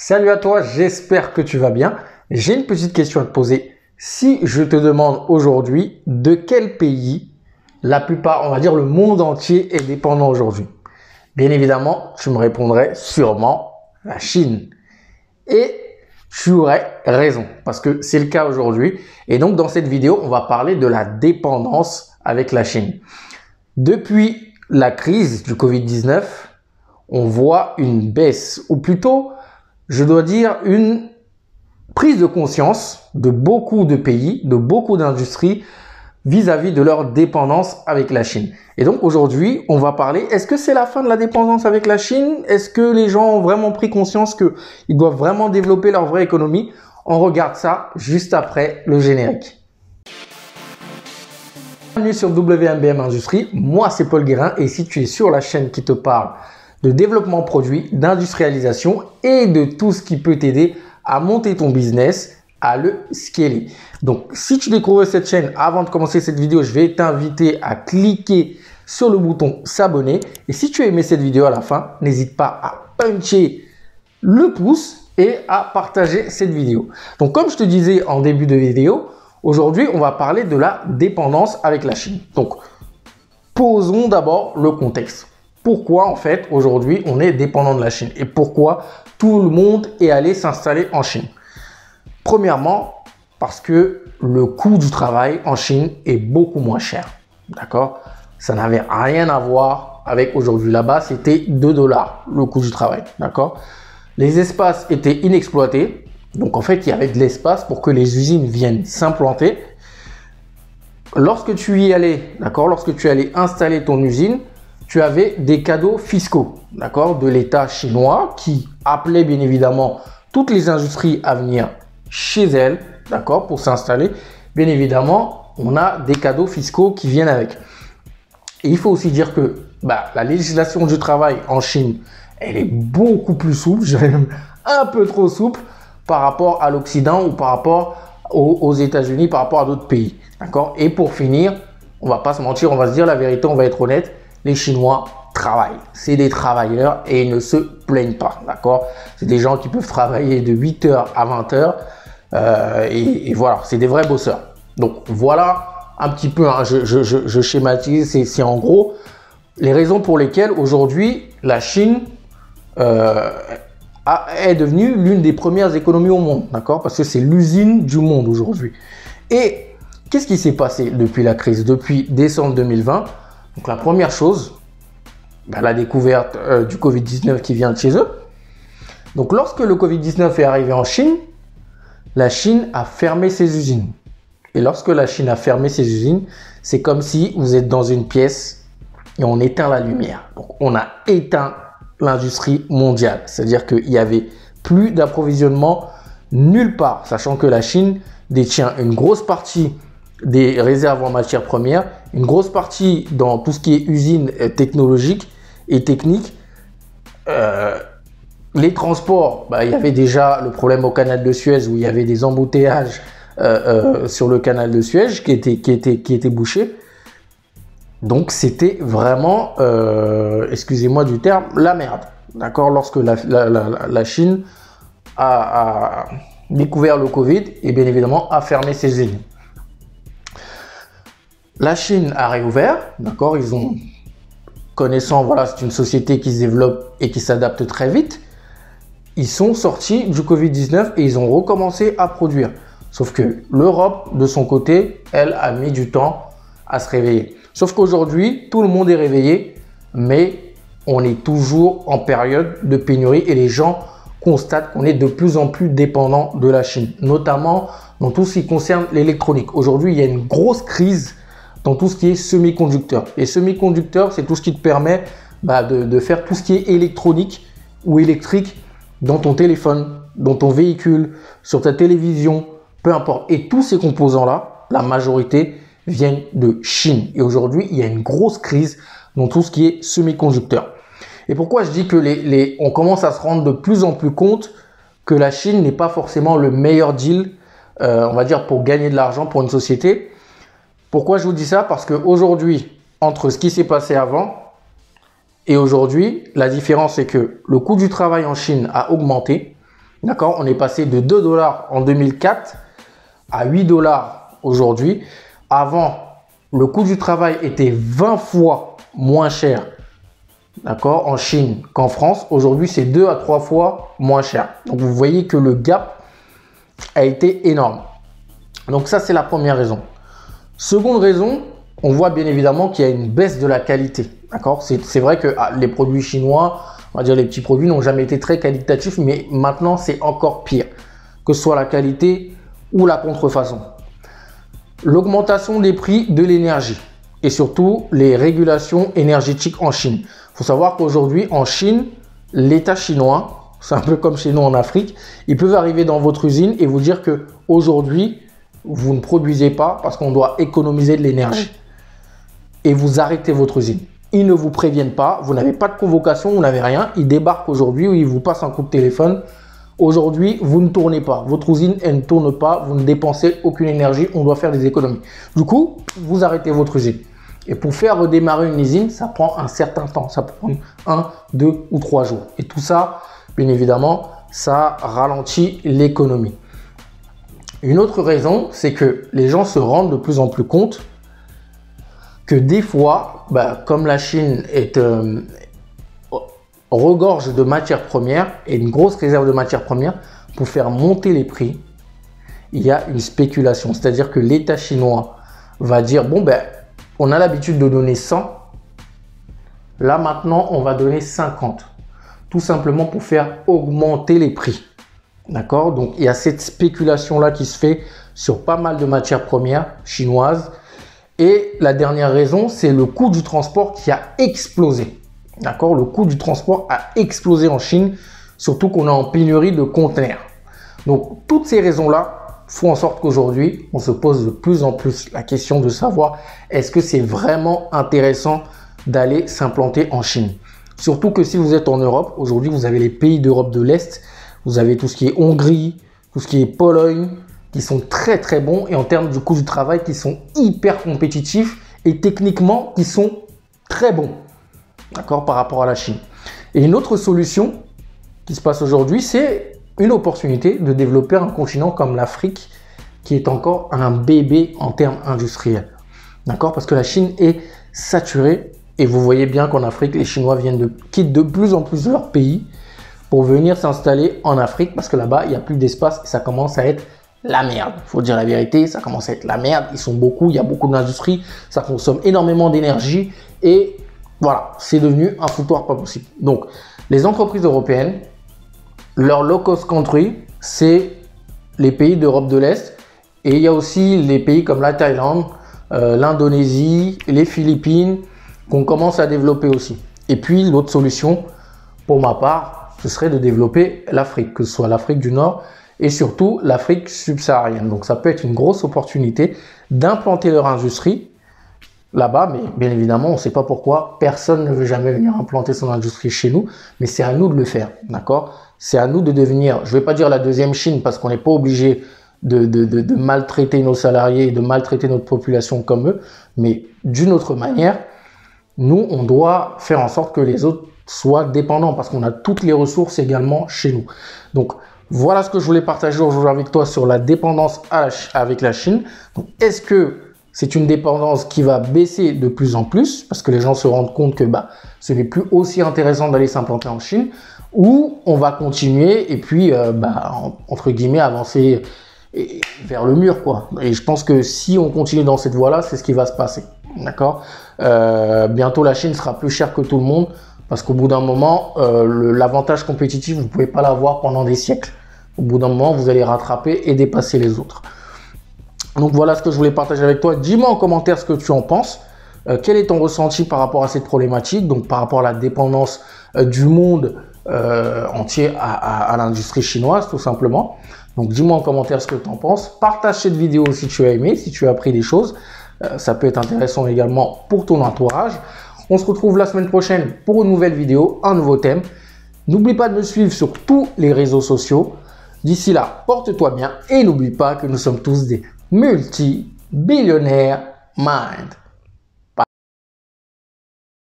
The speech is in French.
Salut à toi, j'espère que tu vas bien. J'ai une petite question à te poser. Si je te demande aujourd'hui de quel pays la plupart, on va dire le monde entier est dépendant aujourd'hui, bien évidemment, tu me répondrais sûrement la Chine. Et tu aurais raison parce que c'est le cas aujourd'hui. Et donc dans cette vidéo, on va parler de la dépendance avec la Chine. Depuis la crise du Covid-19, on voit une baisse, ou plutôt, je dois dire, une prise de conscience de beaucoup de pays, de beaucoup d'industries vis-à-vis de leur dépendance avec la Chine. Et donc aujourd'hui, on va parler, est-ce que c'est la fin de la dépendance avec la Chine? Est-ce que les gens ont vraiment pris conscience qu'ils doivent vraiment développer leur vraie économie? On regarde ça juste après le générique. Bienvenue sur WMBM Industrie, moi c'est Paul Guérin et si tu es sur la chaîne qui te parle de développement produit, d'industrialisation et de tout ce qui peut t'aider à monter ton business, à le scaler. Donc si tu découvres cette chaîne, avant de commencer cette vidéo, je vais t'inviter à cliquer sur le bouton s'abonner et si tu as aimé cette vidéo à la fin, n'hésite pas à puncher le pouce et à partager cette vidéo. Donc comme je te disais en début de vidéo, aujourd'hui, on va parler de la dépendance avec la Chine. Donc, posons d'abord le contexte. Pourquoi, en fait, aujourd'hui, on est dépendant de la Chine et pourquoi tout le monde est allé s'installer en Chine? Premièrement, parce que le coût du travail en Chine est beaucoup moins cher. D'accord? Ça n'avait rien à voir avec aujourd'hui. Là-bas, c'était 2 $ le coût du travail. D'accord? Les espaces étaient inexploités. Donc, en fait, il y avait de l'espace pour que les usines viennent s'implanter. Lorsque tu y allais, d'accord, lorsque tu allais installer ton usine, tu avais des cadeaux fiscaux, d'accord, de l'État chinois qui appelait bien évidemment toutes les industries à venir chez elles, d'accord, pour s'installer. Bien évidemment, on a des cadeaux fiscaux qui viennent avec. Et il faut aussi dire que la législation du travail en Chine, elle est beaucoup plus souple, je dirais même un peu trop souple, par rapport à l'Occident ou par rapport aux États-Unis, par rapport à d'autres pays. D'accord? Et pour finir, on va pas se mentir, on va se dire la vérité, on va être honnête, les Chinois travaillent. C'est des travailleurs et ils ne se plaignent pas. D'accord? C'est des gens qui peuvent travailler de 8 h à 20 h. Et voilà, c'est des vrais bosseurs. Donc voilà un petit peu, hein, je schématise, c'est en gros les raisons pour lesquelles aujourd'hui la Chine est devenue l'une des premières économies au monde, d'accord? Parce que c'est l'usine du monde aujourd'hui. Et qu'est-ce qui s'est passé depuis la crise, depuis décembre 2020? Donc la première chose, la découverte du Covid-19 qui vient de chez eux. Donc lorsque le Covid-19 est arrivé en Chine, la Chine a fermé ses usines. Et lorsque la Chine a fermé ses usines, c'est comme si vous êtes dans une pièce et on éteint la lumière. Donc on a éteint l'industrie mondiale, c'est-à-dire qu'il n'y avait plus d'approvisionnement nulle part, sachant que la Chine détient une grosse partie des réserves en matières premières, une grosse partie dans tout ce qui est usines technologiques et techniques. Les transports, il y avait déjà le problème au canal de Suez où il y avait des embouteillages sur le canal de Suez qui étaient bouchés. Donc, c'était vraiment, excusez-moi du terme, la merde. D'accord? Lorsque la Chine a découvert le Covid et bien évidemment a fermé ses usines. La Chine a réouvert. D'accord? Ils ont, connaissant, voilà, c'est une société qui se développe et qui s'adapte très vite. Ils sont sortis du Covid-19 et ils ont recommencé à produire. Sauf que l'Europe, de son côté, elle a mis du temps à se réveiller. Sauf qu'aujourd'hui, tout le monde est réveillé, mais on est toujours en période de pénurie et les gens constatent qu'on est de plus en plus dépendant de la Chine, notamment dans tout ce qui concerne l'électronique. Aujourd'hui, il y a une grosse crise dans tout ce qui est semi-conducteurs. Les semi-conducteurs, c'est tout ce qui te permet de faire tout ce qui est électronique ou électrique dans ton téléphone, dans ton véhicule, sur ta télévision, peu importe. Et tous ces composants-là, la majorité viennent de Chine. Et aujourd'hui, il y a une grosse crise dans tout ce qui est semi-conducteurs. Et pourquoi je dis que on commence à se rendre de plus en plus compte que la Chine n'est pas forcément le meilleur deal, on va dire, pour gagner de l'argent pour une société. Pourquoi je vous dis ça? Parce qu'aujourd'hui, entre ce qui s'est passé avant et aujourd'hui, la différence c'est que le coût du travail en Chine a augmenté. D'accord? On est passé de 2 $ en 2004 à 8 $ aujourd'hui. Avant, le coût du travail était 20 fois moins cher, d'accord, en Chine qu'en France. Aujourd'hui, c'est 2 à 3 fois moins cher. Donc, vous voyez que le gap a été énorme. Donc, ça, c'est la première raison. Seconde raison, on voit bien évidemment qu'il y a une baisse de la qualité. D'accord? C'est vrai que les produits chinois, on va dire les petits produits, n'ont jamais été très qualitatifs, mais maintenant, c'est encore pire, que ce soit la qualité ou la contrefaçon. L'augmentation des prix de l'énergie et surtout les régulations énergétiques en Chine. Il faut savoir qu'aujourd'hui, en Chine, l'État chinois, c'est un peu comme chez nous en Afrique, ils peuvent arriver dans votre usine et vous dire que aujourd'hui, vous ne produisez pas parce qu'on doit économiser de l'énergie. Et vous arrêtez votre usine. Ils ne vous préviennent pas, vous n'avez pas de convocation, vous n'avez rien. Ils débarquent aujourd'hui ou ils vous passent un coup de téléphone. Aujourd'hui, vous ne tournez pas. Votre usine, elle ne tourne pas. Vous ne dépensez aucune énergie. On doit faire des économies. Du coup, vous arrêtez votre usine. Et pour faire redémarrer une usine, ça prend un certain temps. Ça peut prendre 1, 2 ou 3 jours. Et tout ça, bien évidemment, ça ralentit l'économie. Une autre raison, c'est que les gens se rendent de plus en plus compte que des fois, comme la Chine regorge de matières premières et une grosse réserve de matières premières, pour faire monter les prix, il y a une spéculation. C'est-à-dire que l'État chinois va dire, bon, on a l'habitude de donner 100, là maintenant, on va donner 50. Tout simplement pour faire augmenter les prix. D'accord? Donc, il y a cette spéculation-là qui se fait sur pas mal de matières premières chinoises. Et la dernière raison, c'est le coût du transport qui a explosé. D'accord? Le coût du transport a explosé en Chine, surtout qu'on est en pénurie de conteneurs. Donc, toutes ces raisons-là font en sorte qu'aujourd'hui, on se pose de plus en plus la question de savoir est-ce que c'est vraiment intéressant d'aller s'implanter en Chine? Surtout que si vous êtes en Europe, aujourd'hui, vous avez les pays d'Europe de l'Est, vous avez tout ce qui est Hongrie, tout ce qui est Pologne, qui sont très très bons et en termes du coût du travail, qui sont hyper compétitifs et techniquement, qui sont très bons. D'accord, par rapport à la Chine. Et une autre solution qui se passe aujourd'hui, c'est une opportunité de développer un continent comme l'Afrique, qui est encore un bébé en termes industriels. D'accord, parce que la Chine est saturée et vous voyez bien qu'en Afrique, les Chinois quittent de plus en plus leur pays pour venir s'installer en Afrique parce que là-bas, il n'y a plus d'espace et ça commence à être la merde. Il faut dire la vérité, ça commence à être la merde. Ils sont beaucoup, il y a beaucoup d'industries, ça consomme énormément d'énergie et voilà, c'est devenu un foutoir pas possible. Donc, les entreprises européennes, leur low-cost country, c'est les pays d'Europe de l'Est. Et il y a aussi les pays comme la Thaïlande, l'Indonésie, les Philippines, qu'on commence à développer aussi. Et puis, l'autre solution, pour ma part, ce serait de développer l'Afrique, que ce soit l'Afrique du Nord et surtout l'Afrique subsaharienne. Donc, ça peut être une grosse opportunité d'implanter leur industrie là-bas, mais bien évidemment, on ne sait pas pourquoi. Personne ne veut jamais venir implanter son industrie chez nous, mais c'est à nous de le faire, d'accord? C'est à nous de devenir, je ne vais pas dire la deuxième Chine, parce qu'on n'est pas obligé de maltraiter nos salariés et de maltraiter notre population comme eux, mais d'une autre manière, nous, on doit faire en sorte que les autres soient dépendants, parce qu'on a toutes les ressources également chez nous. Donc, voilà ce que je voulais partager aujourd'hui avec toi sur la dépendance avec la Chine. Donc, est-ce que c'est une dépendance qui va baisser de plus en plus parce que les gens se rendent compte que ce n'est plus aussi intéressant d'aller s'implanter en Chine, ou on va continuer et puis entre guillemets avancer vers le mur, quoi. Et je pense que si on continue dans cette voie-là, c'est ce qui va se passer. D'accord? Bientôt la Chine sera plus chère que tout le monde parce qu'au bout d'un moment, l'avantage compétitif, vous ne pouvez pas l'avoir pendant des siècles. Au bout d'un moment, vous allez rattraper et dépasser les autres. Donc voilà ce que je voulais partager avec toi. Dis-moi en commentaire ce que tu en penses. Quel est ton ressenti par rapport à cette problématique, donc par rapport à la dépendance du monde entier à l'industrie chinoise, tout simplement. Donc dis-moi en commentaire ce que tu en penses. Partage cette vidéo si tu as aimé, si tu as appris des choses. Ça peut être intéressant également pour ton entourage. On se retrouve la semaine prochaine pour une nouvelle vidéo, un nouveau thème. N'oublie pas de me suivre sur tous les réseaux sociaux. D'ici là, porte-toi bien et n'oublie pas que nous sommes tous des multi-billionaires mind.